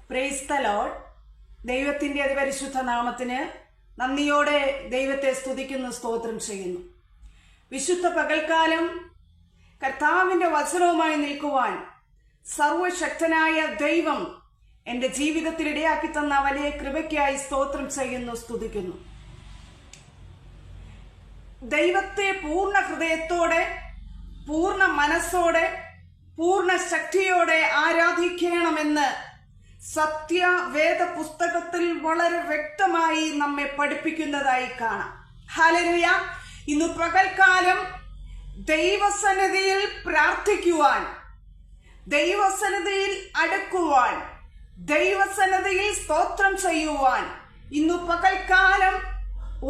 Praise the Lord. ദൈവത്തിന്റെ അതിപരിശുദ്ധ നാമത്തിന് നന്ദിയോടെ ദൈവത്തെ സ്തുതിക്കുന്നു, സ്തോത്രം ചെയ്യുന്നു. വിശുദ്ധ പകൽക്കാലം കർത്താവിന്റെ വചനവുമായി നിൽക്കുവാൻ സർവശക്തനായ ദൈവം എൻ്റെ ജീവിതത്തിൽ ഇടയാക്കി തന്ന വലിയ കൃപയ്ക്കായി സ്തോത്രം ചെയ്യുന്നു, സ്തുതിക്കുന്നു. ദൈവത്തെ പൂർണ്ണ ഹൃദയത്തോടെ, പൂർണ്ണ മനസ്സോടെ, പൂർണ്ണ ശക്തിയോടെ ആരാധിക്കണമെന്ന് സത്യവേദ പുസ്തകത്തിൽ വളരെ വ്യക്തമായി നമ്മെ പഠിപ്പിക്കുന്നതായി കാണാം. ഹല്ലേലൂയ. ഇന്ന് പകൽക്കാലം ദൈവസന്നിധിയിൽ പ്രാർത്ഥിക്കുവാൻ, ദൈവസന്നിധിയിൽ അടുക്കുവാൻ, ദൈവസന്നിധിയിൽ സ്തോത്രം ചെയ്യുവാൻ ഇന്നു പകൽക്കാലം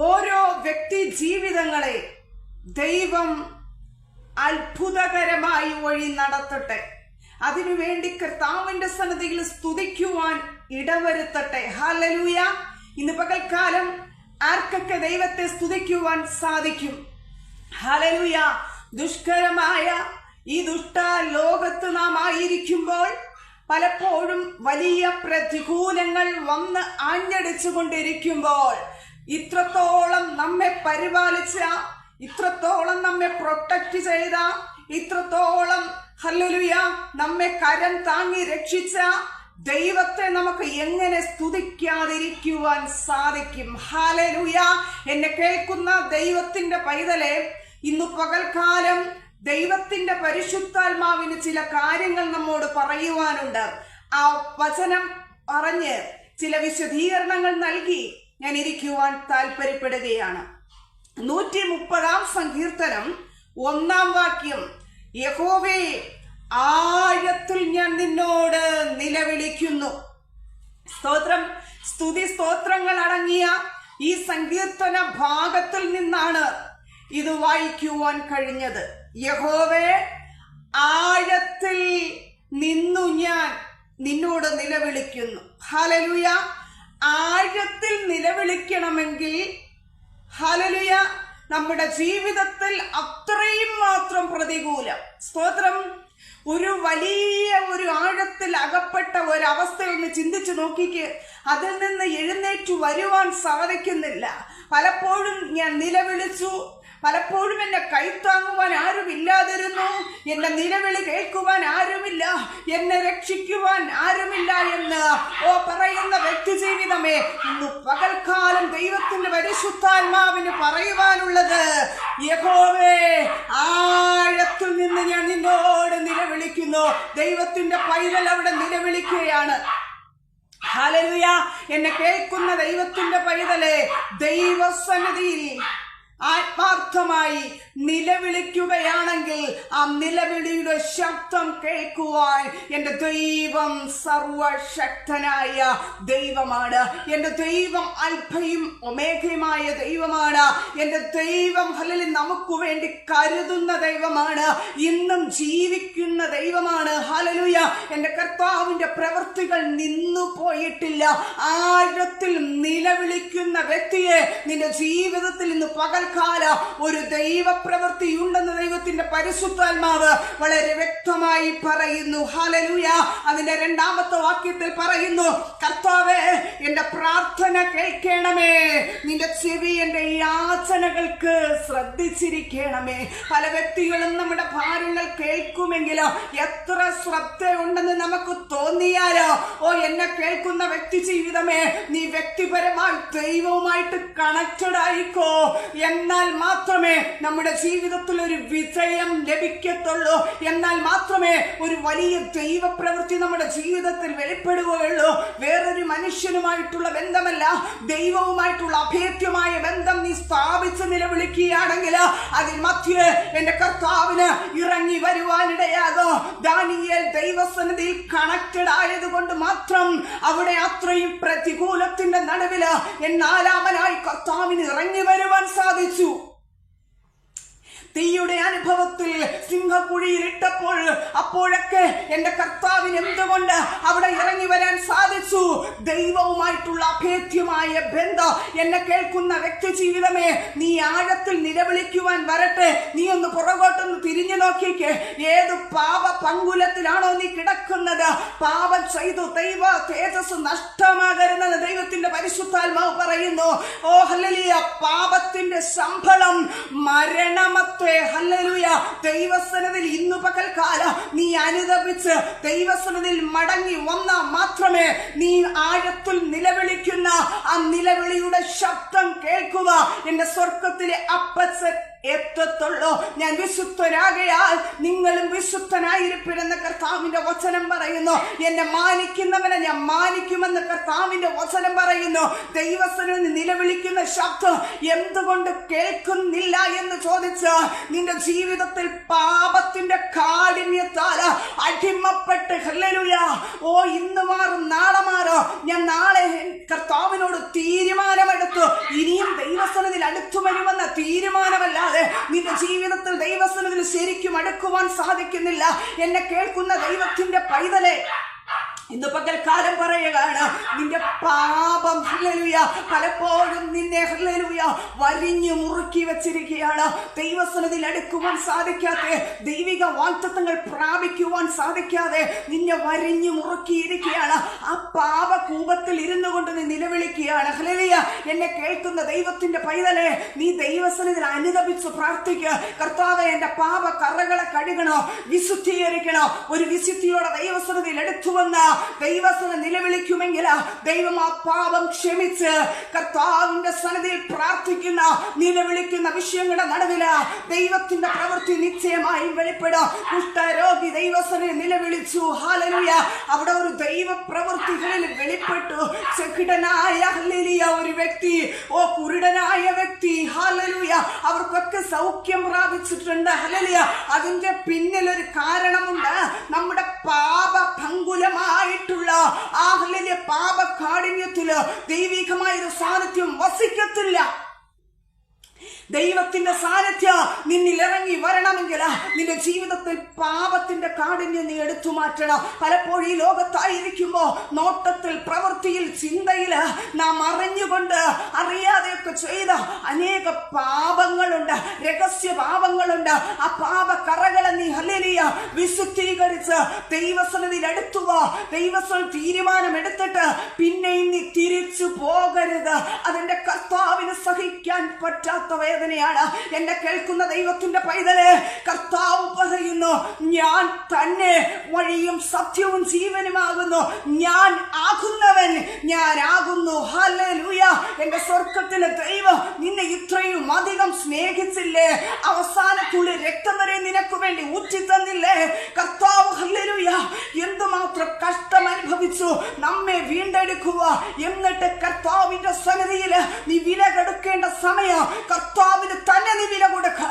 ഓരോ വ്യക്തി ജീവിതങ്ങളെ ദൈവം അത്ഭുതകരമായി വഴി നടത്തട്ടെ. അതിനുവേണ്ടി കർത്താവിന്റെ സന്നിധിയിൽ സ്തുതിക്കുവാൻ ഇടവരുത്തട്ടെ. ഹല്ലേലൂയ. ഇന്ന് പകൽക്കാലം ആർക്കൊക്കെ ദൈവത്തെ സ്തുതിക്കുവാൻ സാധിക്കും? ഹല്ലേലൂയ. ദുഷ്കരമായ ഈ ദുഷ്ട ലോകത്ത് നാം ആയിരിക്കുമ്പോൾ പലപ്പോഴും വലിയ പ്രതികൂലങ്ങൾ വന്ന് ആഞ്ഞടിച്ചു കൊണ്ടിരിക്കുമ്പോൾ ഇത്രത്തോളം നമ്മെ പരിപാലിച്ച, ഇത്രത്തോളം നമ്മെ പ്രൊട്ടക്ട് ചെയ്ത, ഇത്രത്തോളം ഹല്ലേലൂയ നമ്മെ കരം താങ്ങി രക്ഷിച്ച ദൈവത്തെ നമുക്ക് എങ്ങനെ സ്തുതിക്കാതിരിക്കുവാൻ സാധിക്കും? ഹല്ലേലൂയ. എന്നെ കേൾക്കുന്ന ദൈവത്തിന്റെ പൈതലെ, ഇന്നു പകൽക്കാലം ദൈവത്തിന്റെ പരിശുദ്ധാത്മാവിന് ചില കാര്യങ്ങൾ നമ്മോട് പറയുവാനുണ്ട്. ആ വചനം പറഞ്ഞ് ചില വിശദീകരണങ്ങൾ നൽകി ഞാൻ ഇരിക്കുവാൻ താല്പര്യപ്പെടുകയാണ്. 130-ാം സങ്കീർത്തനം 1-ാം വാക്യം, യഹോവേ, ആഴത്തിൽ ഞാൻ നിന്നോട് നിലവിളിക്കുന്നു. സ്തോത്രം. സ്തുതി സ്തോത്രങ്ങൾ അടങ്ങിയ ഈ സങ്കീർത്തന ഭാഗത്തിൽ നിന്നാണ് ഇത് വായിക്കുവാൻ കഴിഞ്ഞത്. യഹോവേ, ആഴത്തിൽ നിന്നു ഞാൻ നിന്നോട് നിലവിളിക്കുന്നു. ഹല്ലേലൂയ. ആഴത്തിൽ നിലവിളിക്കണമെങ്കിൽ ഹല്ലേലൂയ നമ്മുടെ ജീവിതത്തിൽ അത്രയും മാത്രം പ്രതികൂലം, സ്തോത്രം, ഒരു വലിയ ഒരു ആഴത്തിൽ അകപ്പെട്ട ഒരവസ്ഥയൊന്ന് ചിന്തിച്ചു നോക്കിക്ക്. അതിൽ നിന്ന് എഴുന്നേറ്റു വരുവാൻ സാധിക്കുന്നില്ല. പലപ്പോഴും ഞാൻ നിലവിളിച്ചു, പലപ്പോഴും എന്നെ കൈത്താങ്ങുവാൻ ആരുമില്ലാതിരുന്നു, എന്റെ നിലവിളി കേൾക്കുവാൻ ആരുമില്ല, എന്നെ രക്ഷിക്കുവാൻ ആരുമില്ല എന്ന് പറയുന്ന വ്യക്തി ജീവിതമേ, ഇന്ന് പകൽക്കാലം ദൈവത്തിന്റെ പരിശുദ്ധാത്മാവിന് പറയുവാനുള്ളത്, യഹോവേ, ആഴത്തിൽ നിന്ന് ഞാൻ നിന്നോട് നിലവിളിക്കുന്നു. ദൈവത്തിന്റെ പൈതൽ അവിടെ നിലവിളിക്കുകയാണ്. ഹല്ലേലൂയ. എന്നെ കേൾക്കുന്ന ദൈവത്തിന്റെ പൈതലെ, ദൈവസന്നിധിയിൽ ആത്മാർത്ഥമായി നിലവിളിക്കുകയാണെങ്കിൽ ആ നിലവിളിയുടെ ശബ്ദം കേൾക്കുവാൻ എൻ്റെ ദൈവം സർവശക്തനായ ദൈവമാണ്. എൻ്റെ ദൈവം അൽഫയും ഒമേഗയുമായ ദൈവമാണ്. എൻ്റെ ദൈവം ഹല്ലേലൂയ നമുക്ക് വേണ്ടി കരുതുന്ന ദൈവമാണ്, ഇന്നും ജീവിക്കുന്ന ദൈവമാണ്. ഹല്ലേലൂയ. എൻ്റെ കർത്താവിൻ്റെ പ്രവൃത്തികൾ നിന്നു പോയിട്ടില്ല. ആഴത്തിൽ നിലവിളിക്കുന്ന വ്യക്തിയെ നിന്റെ ജീവിതത്തിൽ ഇന്ന് പകൽക്കാല ഒരു ദൈവപ്രവൃത്തി ഉണ്ടെന്ന് ദൈവത്തിന്റെ പരിശുദ്ധാത്മാവ് വളരെ വ്യക്തമായി പറയുന്നു. ഹല്ലേലൂയ. അതിന്റെ 2-ാമത്തെ വാക്യത്തിൽ പറയുന്നു, കർത്താവേ, എന്റെ പ്രാർത്ഥന കേൾക്കണമേ, നിന്റെ ചെവി എന്റെ യാചനകൾക്ക് ശ്രദ്ധിച്ചിരിക്കണമേ. പല വ്യക്തികളും നമ്മുടെ ഭാര്യങ്ങൾ കേൾക്കുമെങ്കിലോ എത്ര ശ്രദ്ധയുണ്ടെന്ന് നമുക്ക് തോന്നിയാലോ, എന്നെ കേൾക്കുന്ന വ്യക്തി ജീവിതമേ, നീ വ്യക്തിപരമായി ദൈവവുമായിട്ട് കണക്റ്റഡ് ആയിക്കോ. എന്നാൽ മാത്രമേ നമ്മുടെ ജീവിതത്തിൽ ഒരു വിജയം ലഭിക്കത്തുള്ളൂ. എന്നാൽ മാത്രമേ ഒരു വലിയ ദൈവപ്രവൃത്തി നമ്മുടെ ജീവിതത്തിൽ വെളിപ്പെടുകയുള്ളൂ. വേറൊരു മനുഷ്യനുമായിട്ടുള്ള ബന്ധമല്ല, ദൈവവുമായിട്ടുള്ള അഭേദ്യമായ ബന്ധം നീ സ്ഥാപിച്ച് നിലവിളിക്കുകയാണെങ്കിൽ അതിൽ മധ്യേ എന്റെ കർത്താവിന് ഇറങ്ങി വരുവാനിടയാകോ. ദാനിയേൽ ദൈവസന്നിധിയിൽ കണക്റ്റഡ് ആയതുകൊണ്ട് മാത്രം അവിടെ അത്രയും പ്രതികൂലത്തിന്റെ നടുവില് എന്നാലാമനായി കർത്താവിന് ഇറങ്ങി വരുവാൻ സാധിച്ചു. തീയുടെ അനുഭവത്തിൽ സിംഹക്കുഴിയിൽ ഇട്ടപ്പോൾ അപ്പോഴൊക്കെ എന്റെ കർത്താവിന് എന്തുകൊണ്ട് അവിടെ ഇറങ്ങി വരാൻ സാധിച്ചു? ദൈവവുമായിട്ടുള്ള അഭേദ്യമായ ബന്ധം. എന്നെ കേൾക്കുന്ന വ്യക്തി ജീവിതമേ, നീ ആഴത്തിൽ നിലവിളിക്കുവാൻ വരട്ടെ. നീ ഒന്ന് പുറകോട്ടൊന്ന് തിരിഞ്ഞു നോക്കിക്കേ. ഏത് പാപ പങ്കുലത്തിലാണോ നീ കിടക്കുന്നത്? പാപം ചെയ്തു ദൈവ തേജസ് നഷ്ടമാകരുതെന്ന് ദൈവത്തിന്റെ പരിശുദ്ധാത്മാവ് പറയുന്നു. ഓ ഹല്ലേലൂയ. പാപത്തിന്റെ ശമ്പളം മരണമത്രേ. ഹല്ലേലൂയ. ദൈവസന്നിധിയിൽ ഇന്നു പകൽക്കാലം നീ അനുതപിച്ച് ദൈവസന്നിധിയിൽ മടങ്ങി വന്നാൽ മാത്രമേ നീ ആഴത്തിൽ നിലവിളിക്കുന്ന ആ നിലവിളിയുടെ ശബ്ദം കേൾക്കുക. എന്റെ സ്വർഗത്തിലെ അപ്പച്ചൻ എത്തത്തുള്ളൂ. ഞാൻ വിശുദ്ധനാകയാൽ നിങ്ങളും വിശുദ്ധനായിരിപ്പിനെന്ന് കർത്താവിന്റെ വചനം പറയുന്നു. എന്നെ മാനിക്കുന്നവനെ ഞാൻ മാനിക്കുമെന്ന് കർത്താവിന്റെ വചനം പറയുന്നു. ദൈവസന്നിധിയിൽ നിലവിളിക്കുന്ന ശബ്ദം എന്തുകൊണ്ട് കേൾക്കുന്നില്ല എന്ന് ചോദിച്ച് നിന്റെ ജീവിതത്തിൽ പാപത്തിന്റെ കാഠിന്യത്താൽ അടിമപ്പെട്ട് ഹല്ലേലൂയ, ഓ ഇന്ന് മാറും നാളെ മാറോ, ഞാൻ നാളെ കർത്താവിനോട് തീരുമാനമെടുത്തു ഇനിയും ദൈവസന്നിധിയിൽ അടുത്തു വരുമെന്ന തീരുമാനമല്ലാതെ നിന്റെ ജീവിതത്തിൽ ദൈവസന്നിധിയിൽ ശരിക്കും അടുക്കുവാൻ സാധിക്കുന്നില്ല. എന്നെ കേൾക്കുന്ന ദൈവത്തിന്റെ പൈതലേ, ഇന്ന് പകൽക്കാലം പറയുകയാണ്, നിന്റെ പാപം ഹല്ലേലൂയ പലപ്പോഴും നിന്നെ ഹല്ലേലൂയ വരിഞ്ഞു മുറുക്കി വെച്ചിരിക്കുകയാണ്. ദൈവസന്നിധിയിൽ അടുക്കുവാൻ സാധിക്കാതെ, ദൈവിക വാഗ്ദത്തങ്ങൾ പ്രാപിക്കുവാൻ സാധിക്കാതെ നിന്നെ വരിഞ്ഞു മുറുക്കിയിരിക്കുകയാണ്. ആ പാപകൂപത്തിൽ ഇരുന്നു കൊണ്ട് നീ നിലവിളിക്കുകയാണ്. ഹല്ലേലൂയ. എന്നെ കേൾക്കുന്ന ദൈവത്തിന്റെ പൈതലേ, നീ ദൈവസന്നിധിയിൽ അനുതപിച്ച് പ്രാർത്ഥിക്കുക. കർത്താവേ, എന്റെ പാപ കറകളെ കഴുകണോ, വിശുദ്ധീകരിക്കണോ. ഒരു വിശുദ്ധിയോടെ ദൈവസന്നിധിയിൽ എടുത്തുവന്ന ദൈവസന്നിധിയിൽ നിലവിളിക്കുമെങ്കിൽ ദൈവം ആ പാപം ക്ഷമിച്ച് കർത്താവിന്റെ സന്നിധിയിൽ പ്രാർത്ഥിക്കുന്ന നിലവിളിക്കുന്ന വിഷയങ്ങളുടെ നടുവില് ദൈവത്തിന്റെ പ്രവൃത്തി നിശ്ചയമായും വെളിപ്പെടും. കുഷ്ഠരോഗി ദൈവസന്നിധിയിൽ നിലവിളിച്ചു. ഹല്ലേലൂയ. അവിടെ ഒരു ദൈവ പ്രവൃത്തികളിൽ വെളിപ്പെട്ടു. ചെകിടനായ ഹല്ലേലൂയ ഒരു വ്യക്തി, ഓ കുരുടനായ വ്യക്തി, ഹല്ലേലൂയ, അവർക്കൊക്കെ സൗഖ്യം പ്രാപിച്ചിട്ടുണ്ട്. ഹല്ലേലൂയ. അതിന്റെ പിന്നിൽ ഒരു കാരണമുണ്ട്. നമ്മുടെ പാപ ഭംഗുലമായിട്ടുള്ള ആ ഹല്ലേലൂയ പാപ കാഠിന്യത്തില് ദൈവികമായ ഒരു സാന്നിധ്യം വസിക്കത്തില്ല. ദൈവത്തിന്റെ സാന്നിധ്യം നിന്നിൽ ഇറങ്ങി വരണമെങ്കിൽ നിന്റെ ജീവിതത്തിൽ പാപത്തിന്റെ കാഠിന്യം നീ എടുത്തു മാറ്റണം. പലപ്പോഴും ഈ ലോകത്തായിരിക്കുമ്പോ നോട്ടത്തിൽ, പ്രവൃത്തിയിൽ, ചിന്തയില് നാം അറിഞ്ഞുകൊണ്ട് അറിയാതെയൊക്കെ ചെയ്ത അനേക പാപങ്ങളുണ്ട്, രഹസ്യ പാപങ്ങളുണ്ട്. ആ പാപ കറകളെ നീ ഹല്ലേലൂയ വിശുദ്ധീകരിച്ച് ദൈവസന്നിധിയിൽ അടുത്തുക. ദൈവസന്നിധിയിൽ തീരുമാനമെടുത്തിട്ട് പിന്നെയും നീ തിരിച്ചു പോകരുത്. അതിന്റെ കർത്താവിന് സഹിക്കാൻ പറ്റാത്ത വേദനയാണ്. എന്നെ കേൾക്കുന്ന ദൈവത്തിന്റെ പൈതലേ, കർത്താവ് പറയുന്നു, ഞാൻ തന്നെ വഴിയും സത്യവും ജീവനുമാകുന്നു. ഞാൻ ആകുന്നവൻ ഞാനാകുന്നു. ഹല്ലേലൂയ. എന്റെ സ്വർഗത്തിലെ ദൈവം നിന്നെ ഇത്രയും അധികം സ്നേഹിച്ചില്ലേ? അവസാനത്തുള്ളിൽ രക്തം വരെ നിനക്ക് വേണ്ടി ഊറ്റി തന്നില്ലേ? കർത്താവ് ഹല്ലേലൂയ എന്തുമാത്രം കഷ്ടം അനുഭവിച്ചു നമ്മെ വീണ്ടെടുക്കുക. എന്നിട്ട് കർത്താവിന്റെ സന്നിധിയിൽ നീ വില കൊടുക്കേണ്ട സമയം കർത്താവിന് തന്നെ നീ വില കൊടുക്ക.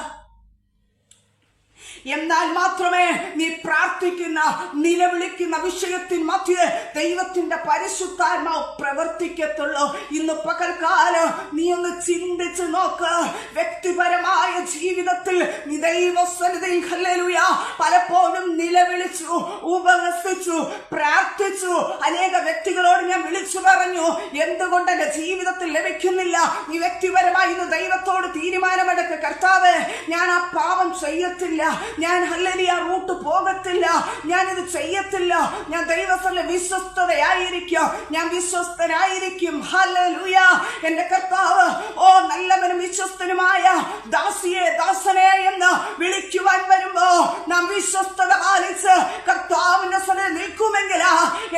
എന്നാൽ മാത്രമേ നീ പ്രാർത്ഥിക്കുന്ന നിലവിളിക്കുന്ന വിഷയത്തിൽ മധ്യേ ദൈവത്തിന്റെ പരിശുദ്ധാത്മാവ് പ്രവർത്തിക്കത്തുള്ളൂ. ഇന്ന് പകൽക്കാലം നീ ഒന്ന് ചിന്തിച്ച് നോക്ക്. വ്യക്തിപരമായ ജീവിതത്തിൽ നീ ദൈവസന്നിധിയിൽ ഹല്ലേലൂയ പലപ്പോഴും നിലവിളിച്ചു, ഉപവസിച്ചു, പ്രാർത്ഥിച്ചു. അനേക വ്യക്തികളോട് ഞാൻ വിളിച്ചു പറഞ്ഞു, എന്തുകൊണ്ട് എന്റെ ജീവിതത്തിൽ ലഭിക്കുന്നില്ല? നീ വ്യക്തിപരമായി ഇന്ന് ദൈവത്തോട് തീരുമാനമെടുക്കുക. കർത്താവേ, ഞാൻ ആ പാപം ചെയ്യത്തില്ല, ഞാൻ ഹല്ലേലൂയ റൂട്ട് പോകത്തില്ല, ഞാൻ ഇത് ചെയ്യത്തില്ല, ഞാൻ ദൈവസന്നിധിയിൽ വിശ്വസ്തയായിരിക്കും, ഞാൻ വിശ്വസ്തനായിരിക്കും. ഹല്ലേലൂയ. എന്റെ കർത്താവ് ഓ നല്ലവനും വിശ്വസ്തനുമായ ദാസിയെ, ദാസനെ എന്ന് വിളിക്കുവാൻ വരുമ്പോ നാം വിശ്വസ്തത പാലിച്ച് കർത്താവിന്റെ സന്നിധിയിൽ നിൽക്കുമെങ്കിൽ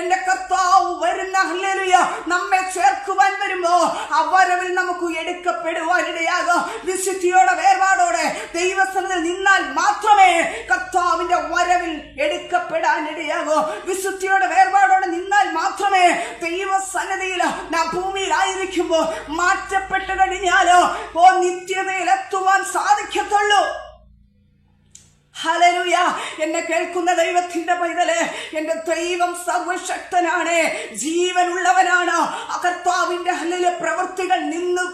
എന്റെ കർത്താവ് വരുന്ന ഹല്ലേലൂയ നമ്മെ ചേർക്കുവാൻ വരുമ്പോ ആ വരവിൽ നമുക്ക് എടുക്കപ്പെടുവാനിടയാകും. വിശുദ്ധിയോടെ വേർപാടോടെ ദൈവസന്നിധിയിൽ നിന്നാൽ മാത്രമേ കർത്താവിന്റെ വരവിൽ എടുക്കപ്പെടാനിടയാകും. വിശുദ്ധിയോടെ വേർപാടോടെ നിന്നാൽ മാത്രമേ ദൈവസന്നിധിയിൽ നാം ഭൂമിയിലായിരിക്കുമ്പോ മാറ്റപ്പെട്ട് കഴിഞ്ഞാലോ നിത്യതയിൽ എത്തുവാൻ സാധിക്കത്തുള്ളൂ. ഹല്ലേലൂയ. എന്നെ കേൾക്കുന്ന ദൈവത്തിന്റെ പൈതലേ, എന്റെ ദൈവം സർവശക്തനാണ്, ജീവനുള്ളവനാണ്. കർത്താവിന്റെ ഹല്ലേലൂയ പ്രവൃത്തികൾ നിന്നു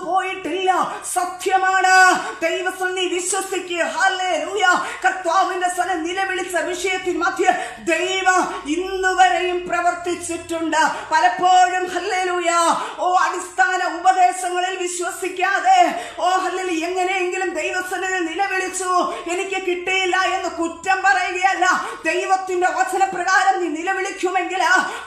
പോയിട്ടില്ല, സത്യമാണ്. ദൈവസന്നിധി വിശ്വസിക്കുക. ഹല്ലേലൂയ. കർത്താവിന്റെ സന്നിധി നിലവിളിച്ച വിഷയത്തിൽ മധ്യ ദൈവം ഇന്നുവരെയും പ്രവർത്തിച്ചിട്ടുണ്ട്. പലപ്പോഴും ഹല്ലേലൂയ അടിസ്ഥാന ഉപദേശങ്ങളിൽ വിശ്വസിക്കാതെ ഹല്ലേലൂയ എങ്ങനെയെങ്കിലും ദൈവസന്നിധിയിൽ നിലവിളിച്ചു, എനിക്ക് കിട്ടിയില്ല എന്ന് കുറ്റം പറയുകയല്ല. ദൈവത്തിന്റെ വചനപ്രകാരം നീ നിലവിളിക്കുമെങ്കിൽ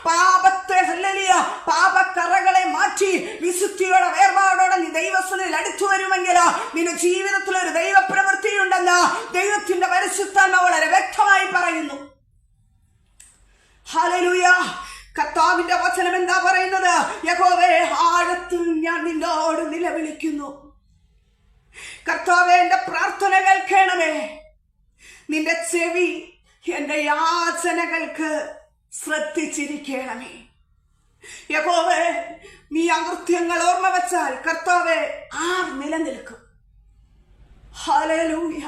പാപത്തെ ഹല്ലേലൂയ പാപക്കറകളെ മാറ്റി വിശുദ്ധിയോടെ വേർപാടോടെ നീ ദൈവസന്നിധിയിൽ അടുത്തു വരുമെങ്കിൽ നിന്റെ ജീവിതത്തിൽ ഒരു ദൈവപ്രവൃത്തിയുണ്ടെന്ന് ദൈവത്തിന്റെ പരിശുദ്ധാത്മാവ് വളരെ വ്യക്തമായി പറയുന്നു. ഹല്ലേലൂയ. കർത്താവിന്റെ വചനം എന്താ പറയുന്നത്? യഹോവേ, ആഴത്തിൽ ഞാൻ നിന്നോട് നിലവിളിക്കുന്നു. കർത്താവേ, എന്റെ പ്രാർത്ഥന കേൾക്കണമേ. നിന്റെ ചെവി എന്റെ യാചനകൾക്ക് ശ്രദ്ധിച്ചിരിക്കണമേ. യഹോവേ, നീ അകൃത്യങ്ങൾ ഓർമ്മ വെച്ചാൽ കർത്താവേ ആർ നിലനിൽക്കും? ഹല്ലേലൂയ.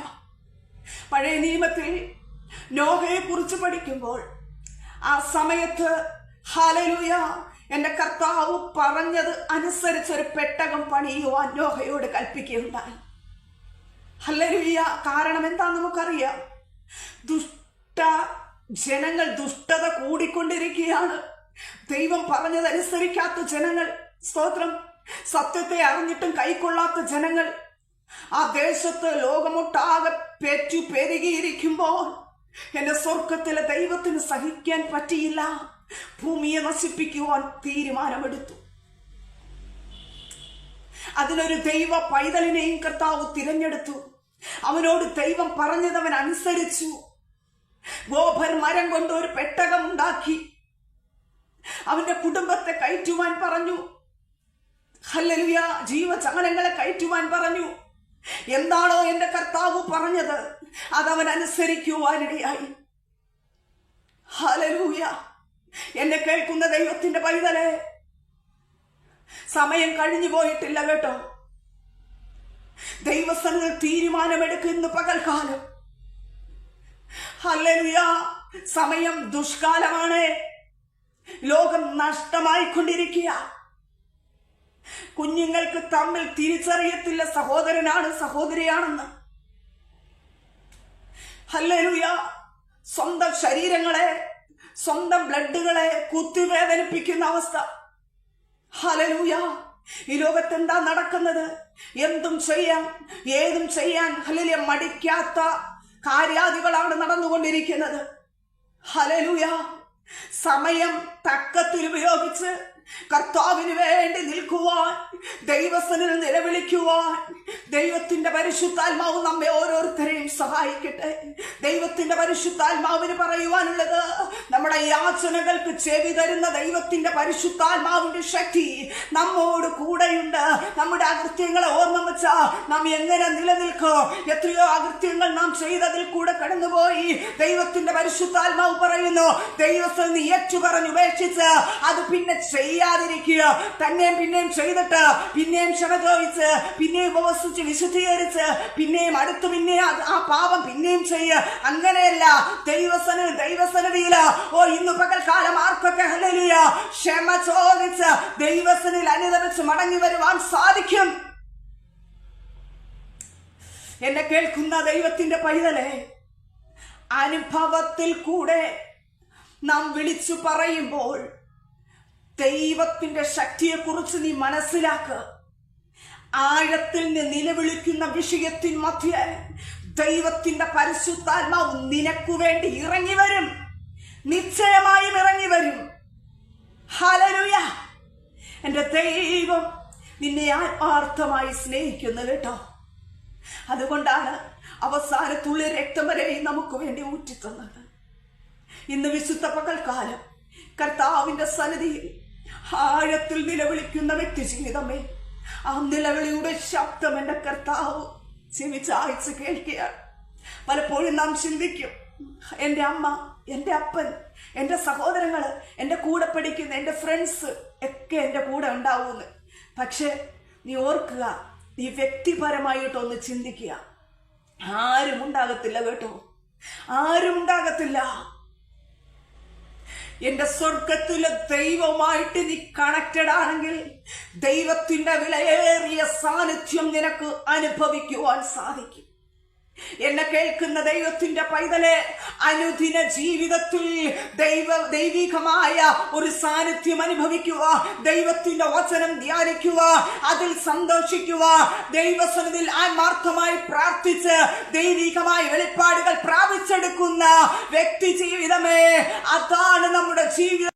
പഴയ നിയമത്തിൽ നോഹയെ കുറിച്ച് പഠിക്കുമ്പോൾ ആ സമയത്ത് ഹല്ലേലൂയ എന്റെ കർത്താവ് പറഞ്ഞത് അനുസരിച്ചൊരു പെട്ടകം പണിയുവാൻ നോഹയോട് കൽപ്പിക്കുകയുണ്ടായി. ഹല്ലേലൂയ. കാരണം എന്താ നമുക്കറിയാം. ജനങ്ങൾ ദുഷ്ടത കൂടിക്കൊണ്ടിരിക്കുകയാണ്. ദൈവം പറഞ്ഞതനുസരിക്കാത്ത ജനങ്ങൾ, സ്തോത്രം, സത്യത്തെ അറിഞ്ഞിട്ടും കൈക്കൊള്ളാത്ത ജനങ്ങൾ ആ ദേശത്ത് ലോകമൊട്ടാകെ പെറ്റു പെരുകിയിരിക്കുമ്പോൾ എന്റെ സ്വർഗത്തിലെ ദൈവത്തിന് സഹിക്കാൻ പറ്റിയില്ല. ഭൂമിയെ നശിപ്പിക്കുവാൻ തീരുമാനമെടുത്തു. അതിനൊരു ദൈവ പൈതലിനെയും കർത്താവ് തിരഞ്ഞെടുത്തു. അവനോട് ദൈവം പറഞ്ഞത് അവൻ അനുസരിച്ചു. ഗോപർ മരം കൊണ്ട് ഒരു പെട്ടകം ഉണ്ടാക്കി അവന്റെ കുടുംബത്തെ കയറ്റുവാൻ പറഞ്ഞു. ഹല്ലേലൂയ. ജീവജാലങ്ങളെ കയറ്റുവാൻ പറഞ്ഞു. എന്താണോ എന്റെ കർത്താവ് പറഞ്ഞത് അതവൻ അനുസരിക്കുവാനിടയായി. ഹല്ലേലൂയ. എന്നെ കേൾക്കുന്ന ദൈവത്തിന്റെ പൈതലേ, സമയം കഴിഞ്ഞു പോയിട്ടില്ല കേട്ടോ. ദൈവസന്നിധിയിൽ തീരുമാനമെടുക്കുന്ന പകൽക്കാലം. ഹല്ലേലൂയ. സമയം ദുഷ്കാലമാണ്. ലോകം നഷ്ടമായിക്കൊണ്ടിരിക്കുക. കുഞ്ഞുങ്ങൾക്ക് തമ്മിൽ തിരിച്ചറിയത്തില്ല സഹോദരനാണ് സഹോദരിയാണെന്ന്. ഹല്ലേലൂയ. സ്വന്തം ശരീരങ്ങളെ, സ്വന്തം ബ്ലഡുകളെ കുത്തിവേദനിപ്പിക്കുന്ന അവസ്ഥ. ഹല്ലേലൂയ. ഈ ലോകത്ത് എന്താ നടക്കുന്നത്? എന്തും ചെയ്യാം, ഏതും ചെയ്യാൻ ഹല്ലേലൂയ മടിക്കാത്ത കാര്യാദികളാണ് നടന്നുകൊണ്ടിരിക്കുന്നത്. ഹല്ലേലൂയ. സമയം തക്കത്തിൽ ഉപയോഗിച്ച് കർത്താവിന് വേണ്ടി നിൽക്കുവാൻ, ദൈവസന്നിധിയിൽ നിലവിളിക്കുവാൻ ദൈവത്തിന്റെ പരിശുദ്ധാത്മാവ് നമ്മെ ഓരോരുത്തരെയും സഹായിക്കട്ടെ. ദൈവത്തിന്റെ പരിശുദ്ധാത്മാവിന് പറയുവാനുള്ളത്, നമ്മുടെ യാചനകൾക്ക് ചെവി തരുന്ന ദൈവത്തിന്റെ പരിശുദ്ധാത്മാവിന്റെ ശക്തി നമ്മോട് കൂടെയുണ്ട്. നമ്മുടെ അകൃത്യങ്ങളെ ഓർമ്മ വെച്ചാ നാം എങ്ങനെ നിലനിൽക്കും? എത്രയോ അകൃത്യങ്ങൾ നാം ചെയ്തതിൽ കൂടെ കടന്നുപോയി. ദൈവത്തിന്റെ പരിശുദ്ധാത്മാവ് പറയുന്നു, ദൈവസ്ഥ ഏറ്റു പറഞ്ഞ് ഉപേക്ഷിച്ച് അത് പിന്നെ ചെയ്യാതിരിക്കുക. തന്നെയും പിന്നെയും ചെയ്തിട്ട് പിന്നെയും ക്ഷമ ചോദിച്ച് പിന്നെയും ഉപവസിച്ച് വിശുദ്ധീകരിച്ച് പിന്നെയും അടുത്ത് പിന്നെ ആ പാപം പിന്നെയും ചെയ്യുക. അങ്ങനെയല്ല. ദൈവസന്നിധിയിൽ ഇന്ന് പകൽക്കാലം ആർക്കൊക്കെ ഹല്ലേലൂയ ക്ഷമ ചോദിച്ച് ദൈവസന്നിധിയിൽ അനുദപിച്ച് മടങ്ങി വരുവാൻ സാധിക്കും. എന്നെ കേൾക്കുന്ന ദൈവത്തിന്റെ പൈതലേ, അനുഭവത്തിൽ കൂടെ നാം വിളിച്ചു പറയുമ്പോൾ ദൈവത്തിന്റെ ശക്തിയെക്കുറിച്ച് നീ മനസ്സിലാക്കുക. ആഴത്തിൽ നിലവിളിക്കുന്ന വിഷയത്തിൻ മധ്യേ ദൈവത്തിന്റെ പരിശുദ്ധാത്മാവ് നിനക്കു വേണ്ടി ഇറങ്ങി വരും. നിശ്ചയമായും ഇറങ്ങി വരും. ഹല്ലേലൂയ. എന്റെ ദൈവം നിന്നെ ആത്മാർത്ഥമായി സ്നേഹിക്കുന്നു കേട്ടോ. അതുകൊണ്ടാണ് അവസാനത്തുള്ള രക്തം വരെയും നമുക്ക് വേണ്ടി ഊറ്റിത്തന്നത്. ഇന്ന് വിശുദ്ധ പകൽക്കാലം കർത്താവിന്റെ സന്നിധിയിൽ ആഴത്തിൽ നിലവിളിക്കുന്ന വ്യക്തി ജീവിതമേ, ആ നിലവിളിയുടെ ശബ്ദം എന്റെ കർത്താവ് ചെവിച്ചായ്ച്ച് കേൾക്കുകയാണ്. പലപ്പോഴും നാം ചിന്തിക്കും, എൻ്റെ അമ്മ, എൻ്റെ അപ്പൻ, എൻ്റെ സഹോദരങ്ങള്, എൻ്റെ കൂടെ പഠിക്കുന്ന എൻ്റെ ഫ്രണ്ട്സ് ഒക്കെ എൻ്റെ കൂടെ ഉണ്ടാവുമെന്ന്. പക്ഷെ നീ ഓർക്കുക, നീ വ്യക്തിപരമായിട്ടൊന്ന് ചിന്തിക്കുക. ആരും ഉണ്ടാകത്തില്ല കേട്ടോ, ആരും ഉണ്ടാകത്തില്ല. എന്റെ സ്വർഗത്തിലെ ദൈവമായിട്ട് നീ കണക്റ്റഡ് ആണെങ്കിൽ ദൈവത്തിന്റെ വിലയേറിയ സാന്നിധ്യം നിനക്ക് അനുഭവിക്കുവാൻ സാധിക്കും. എന്നെ കേൾക്കുന്ന ദൈവത്തിന്റെ പൈതലെ, അനുദിന ജീവിതത്തിൽ ദൈവികമായ ഒരു സാന്നിധ്യം അനുഭവിക്കുക, ദൈവത്തിന്റെ വചനം ധ്യാനിക്കുക, അതിൽ സന്തോഷിക്കുക, ദൈവസന്നിധിയിൽ ആത്മാർത്ഥമായി പ്രാർത്ഥിച്ച് ദൈവികമായ വെളിപ്പാടുകൾ പ്രാപിച്ചെടുക്കുന്ന വ്യക്തി ജീവിതമേ, അതാണ് നമ്മുടെ ജീവിതം.